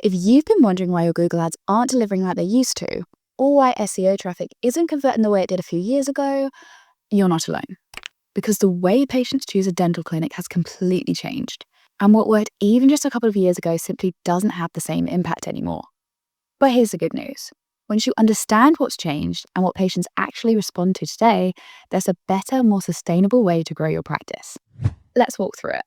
If you've been wondering why your Google ads aren't delivering like they used to, or why SEO traffic isn't converting the way it did a few years ago, you're not alone. Because the way patients choose a dental clinic has completely changed. And what worked even just a couple of years ago simply doesn't have the same impact anymore. But here's the good news. Once you understand what's changed and what patients actually respond to today, there's a better, more sustainable way to grow your practice. Let's walk through it.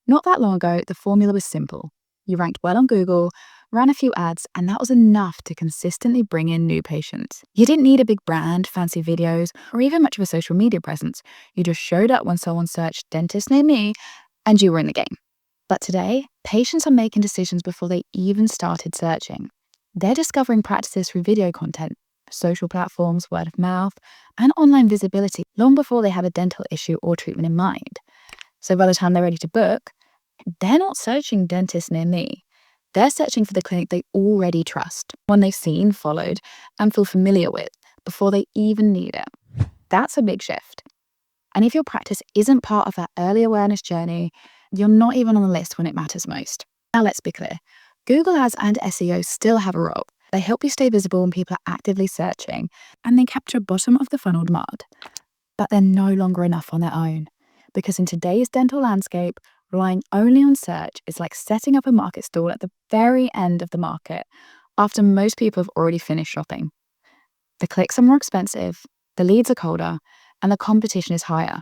Not that long ago, the formula was simple. You ranked well on Google, ran a few ads, and that was enough to consistently bring in new patients. You didn't need a big brand, fancy videos, or even much of a social media presence. You just showed up when someone searched dentist near me, and you were in the game. But today, patients are making decisions before they even started searching. They're discovering practices through video content, social platforms, word of mouth, and online visibility long before they have a dental issue or treatment in mind. So by the time they're ready to book, they're not searching dentist near me. They're searching for the clinic they already trust, one they've seen, followed, and feel familiar with before they even need it. That's a big shift. And if your practice isn't part of that early awareness journey, you're not even on the list when it matters most. Now let's be clear. Google Ads and SEO still have a role. They help you stay visible when people are actively searching, and they capture bottom of the funnel demand. But they're no longer enough on their own. Because in today's dental landscape, relying only on search is like setting up a market stall at the very end of the market after most people have already finished shopping. The clicks are more expensive, the leads are colder, and the competition is higher.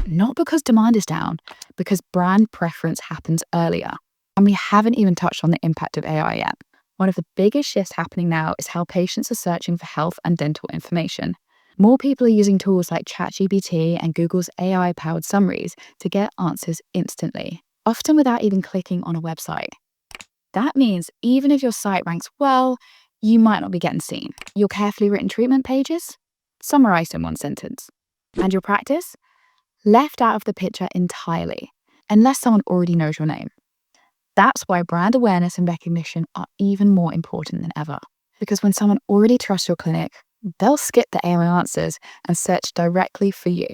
Not because demand is down, because brand preference happens earlier. And we haven't even touched on the impact of AI yet. One of the biggest shifts happening now is how patients are searching for health and dental information. More people are using tools like ChatGPT and Google's AI-powered summaries to get answers instantly, often without even clicking on a website. That means even if your site ranks well, you might not be getting seen. Your carefully written treatment pages? Summarized in one sentence. And your practice? Left out of the picture entirely, unless someone already knows your name. That's why brand awareness and recognition are even more important than ever. Because when someone already trusts your clinic, they'll skip the AI answers and search directly for you.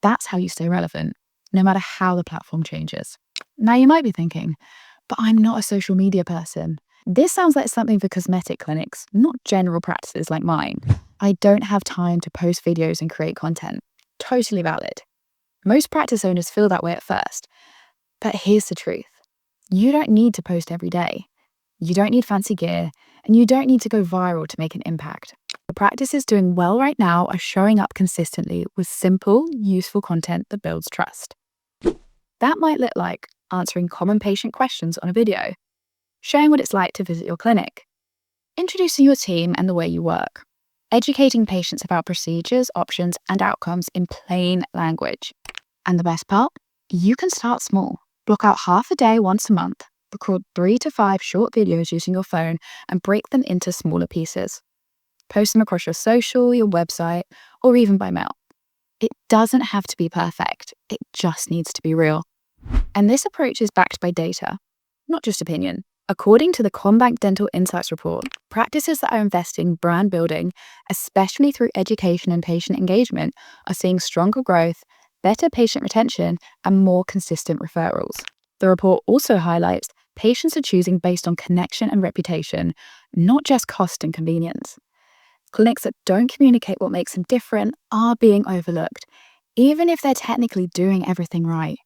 That's how you stay relevant, no matter how the platform changes. Now you might be thinking, but I'm not a social media person. This sounds like something for cosmetic clinics, not general practices like mine. I don't have time to post videos and create content. Totally valid. Most practice owners feel that way at first. But here's the truth. You don't need to post every day. You don't need fancy gear, and you don't need to go viral to make an impact. The practices doing well right now are showing up consistently with simple, useful content that builds trust. That might look like answering common patient questions on a video, sharing what it's like to visit your clinic, introducing your team and the way you work, educating patients about procedures, options, and outcomes in plain language. And the best part? You can start small. Block out half a day once a month, record 3 to 5 short videos using your phone, and break them into smaller pieces. Post them across your social, your website, or even by mail. It doesn't have to be perfect. It just needs to be real. And this approach is backed by data, not just opinion. According to the Combank Dental Insights report, practices that are investing in brand building, especially through education and patient engagement, are seeing stronger growth, better patient retention, and more consistent referrals. The report also highlights patients are choosing based on connection and reputation, not just cost and convenience. Clinics that don't communicate what makes them different are being overlooked, even if they're technically doing everything right.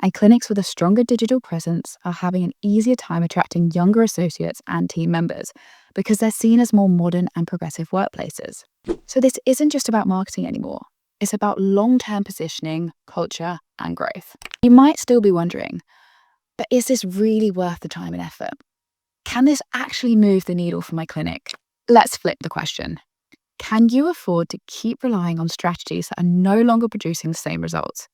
And clinics with a stronger digital presence are having an easier time attracting younger associates and team members because they're seen as more modern and progressive workplaces. So this isn't just about marketing anymore. It's about long-term positioning, culture, and growth. You might still be wondering, but is this really worth the time and effort? Can this actually move the needle for my clinic? Let's flip the question. Can you afford to keep relying on strategies that are no longer producing the same results?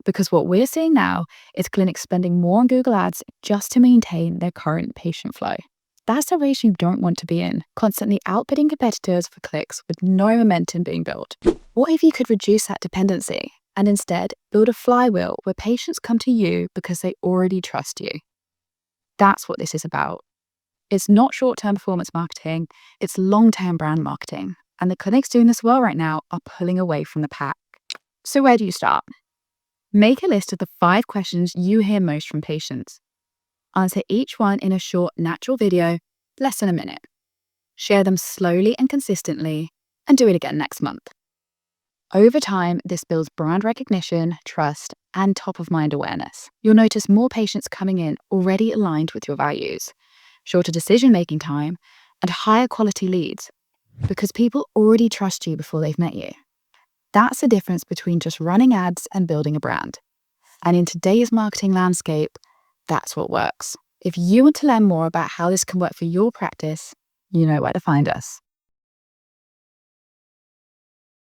Because what we're seeing now is clinics spending more on Google Ads just to maintain their current patient flow. That's a race you don't want to be in, constantly outbidding competitors for clicks with no momentum being built. What if you could reduce that dependency and instead build a flywheel where patients come to you because they already trust you? That's what this is about. It's not short-term performance marketing, it's long-term brand marketing. And the clinics doing this well right now are pulling away from the pack. So where do you start? Make a list of the 5 questions you hear most from patients. Answer each one in a short, natural video, less than a minute. Share them slowly and consistently, and do it again next month. Over time, this builds brand recognition, trust, and top-of-mind awareness. You'll notice more patients coming in already aligned with your values, shorter decision-making time, and higher quality leads, because people already trust you before they've met you. That's the difference between just running ads and building a brand. And in today's marketing landscape, that's what works. If you want to learn more about how this can work for your practice, you know where to find us.